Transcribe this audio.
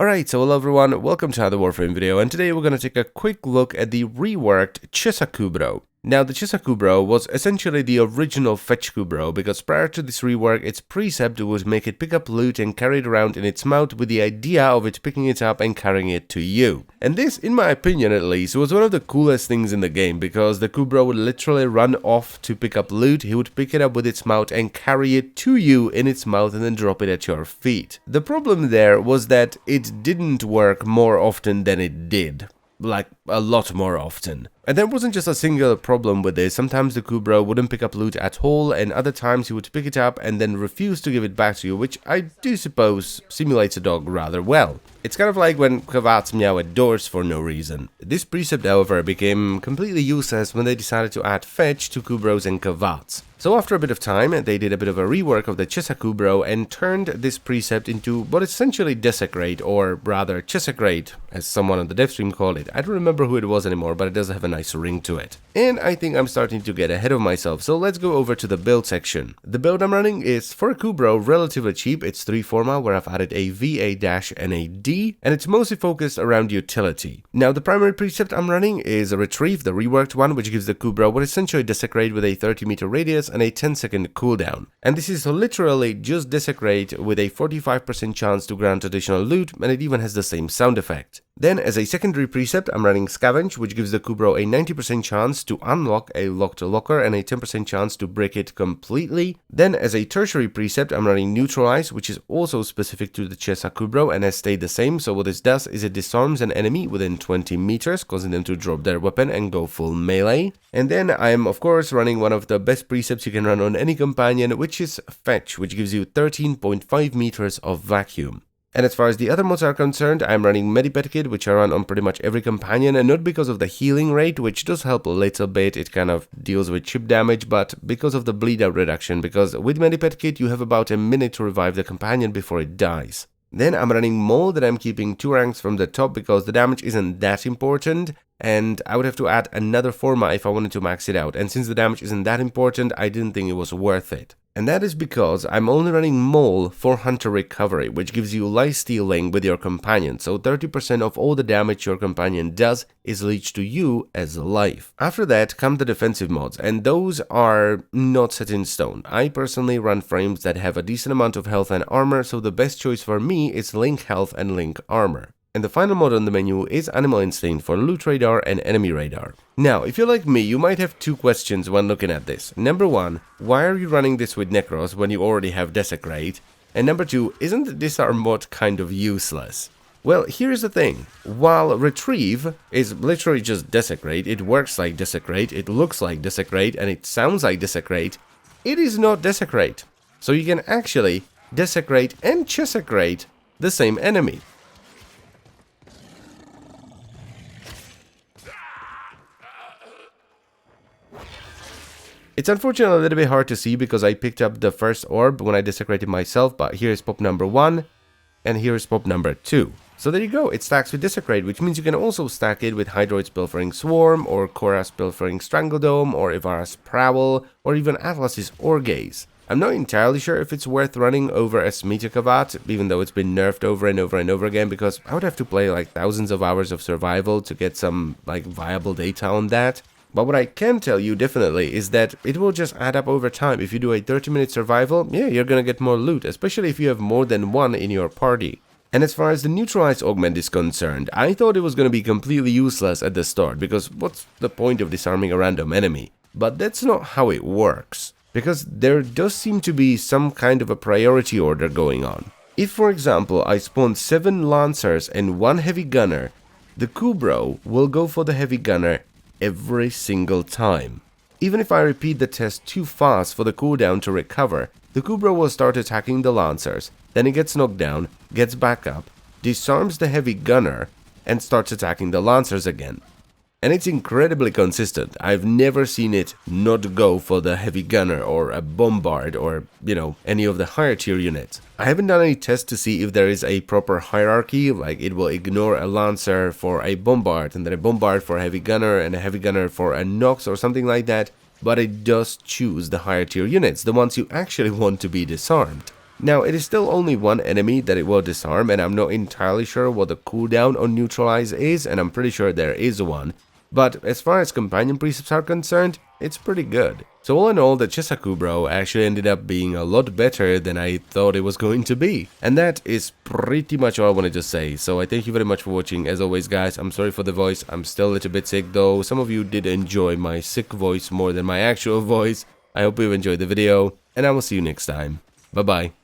Alright, so hello everyone, welcome to another Warframe video, and today we're going to take a quick look at the reworked Chesa Kubrow. Now, the Chesa Kubrow was essentially the original fetch Kubrow, because prior to this rework, its precept would make it pick up loot and carry it around in its mouth with the idea of it picking it up and carrying it to you. And this, in my opinion at least, was one of the coolest things in the game, because the Kubrow would literally run off to pick up loot, he would pick it up with its mouth and carry it to you in its mouth and then drop it at your feet. The problem there was that it didn't work more often than it did. Like, a lot more often. And there wasn't just a single problem with this. Sometimes the Kubrow wouldn't pick up loot at all, and other times he would pick it up and then refuse to give it back to you, which I do suppose simulates a dog rather well. It's kind of like when Kvats meow at doors for no reason. This precept, however, became completely useless when they decided to add fetch to Kubrows and Kvats. So after a bit of time, they did a bit of a rework of the Chesa Kubrow and turned this precept into what is essentially Chesacrate, or rather Chesacrate, as someone on the dev stream called it. I don't remember who it was anymore, but it does have a nice ring to it. And I think I'm starting to get ahead of myself, so let's go over to the build section. The build I'm running is, for a Kubrow, relatively cheap. It's 3 Forma, where I've added a V, a dash, and a D, and it's mostly focused around utility. Now, the primary precept I'm running is a Retrieve, the reworked one, which gives the Kubrow what is essentially Chesacrate with a 30-meter radius and a 10-second cooldown. And this is literally just Chesacrate with a 45% chance to grant additional loot, and it even has the same sound effect. Then, as a secondary precept, I'm running Scavenge, which gives the Kubrow a 90% chance to unlock a locked locker and a 10% chance to break it completely. Then, as a tertiary precept, I'm running Neutralize, which is also specific to the Chesa Kubrow and has stayed the same. So what this does is it disarms an enemy within 20 meters, causing them to drop their weapon and go full melee. And then I'm, of course, running one of the best precepts you can run on any companion, which is Fetch, which gives you 13.5 meters of vacuum. And as far as the other mods are concerned, I'm running Medipet Kit, which I run on pretty much every companion, and not because of the healing rate, which does help a little bit, it kind of deals with chip damage, but because of the bleed out reduction, because with Medipet Kit you have about a minute to revive the companion before it dies. Then I'm running Mold, and I'm keeping 2 ranks from the top because the damage isn't that important, and I would have to add another Forma if I wanted to max it out, and since the damage isn't that important, I didn't think it was worth it. And that is because I'm only running Mole for Hunter Recovery, which gives you life stealing with your companion, so 30% of all the damage your companion does is leached to you as life. After that come the defensive mods, and those are not set in stone. I personally run frames that have a decent amount of health and armor, so the best choice for me is Link Health and Link Armor. And the final mod on the menu is Animal Instinct for Loot Radar and Enemy Radar. Now, if you're like me, you might have 2 questions when looking at this. Number 1, why are you running this with Necros when you already have Chesacrate? And number 2, isn't the Disarm mod kind of useless? Well, here's the thing. While Retrieve is literally just Chesacrate, it works like Chesacrate, it looks like Chesacrate, and it sounds like Chesacrate, it is not Chesacrate. So you can actually Chesacrate and Chesacrate the same enemy. It's unfortunately a little bit hard to see because I picked up the first orb when I Chesacrated myself, but here's pop number 1, and here's pop number 2. So there you go, it stacks with Chesacrate, which means you can also stack it with Hydroid's Pilfering Swarm, or Korra's Pilfering Strangledome, or Ivara's Prowl, or even Atlas's Orgaze. I'm not entirely sure if it's worth running over a Smita Kavat, even though it's been nerfed over and over and over again, because I would have to play like thousands of hours of survival to get some like viable data on that. But what I can tell you definitely is that it will just add up over time. If you do a 30-minute survival, yeah, you're gonna get more loot, especially if you have more than one in your party. And as far as the Neutralize Augment is concerned, I thought it was gonna be completely useless at the start, because what's the point of disarming a random enemy? But that's not how it works, because there does seem to be some kind of a priority order going on. If, for example, I spawn 7 Lancers and 1 Heavy Gunner, the Kubrow will go for the Heavy Gunner every single time. Even if I repeat the test too fast for the cooldown to recover, the Kubrow will start attacking the Lancers, then it gets knocked down, gets back up, disarms the Heavy Gunner, and starts attacking the Lancers again. And it's incredibly consistent. I've never seen it not go for the Heavy Gunner or a Bombard or, you know, any of the higher tier units. I haven't done any tests to see if there is a proper hierarchy, like it will ignore a Lancer for a Bombard and then a Bombard for a Heavy Gunner and a Heavy Gunner for a Nox or something like that, but it does choose the higher tier units, the ones you actually want to be disarmed. Now, it is still only one enemy that it will disarm, and I'm not entirely sure what the cooldown on neutralize is, and I'm pretty sure there is one. But as far as companion precepts are concerned, it's pretty good. So all in all, the Chesa Kubrow actually ended up being a lot better than I thought it was going to be. And that is pretty much all I wanted to say. So I thank you very much for watching. As always, guys, I'm sorry for the voice. I'm still a little bit sick, though. Some of you did enjoy my sick voice more than my actual voice. I hope you enjoyed the video, and I will see you next time. Bye-bye.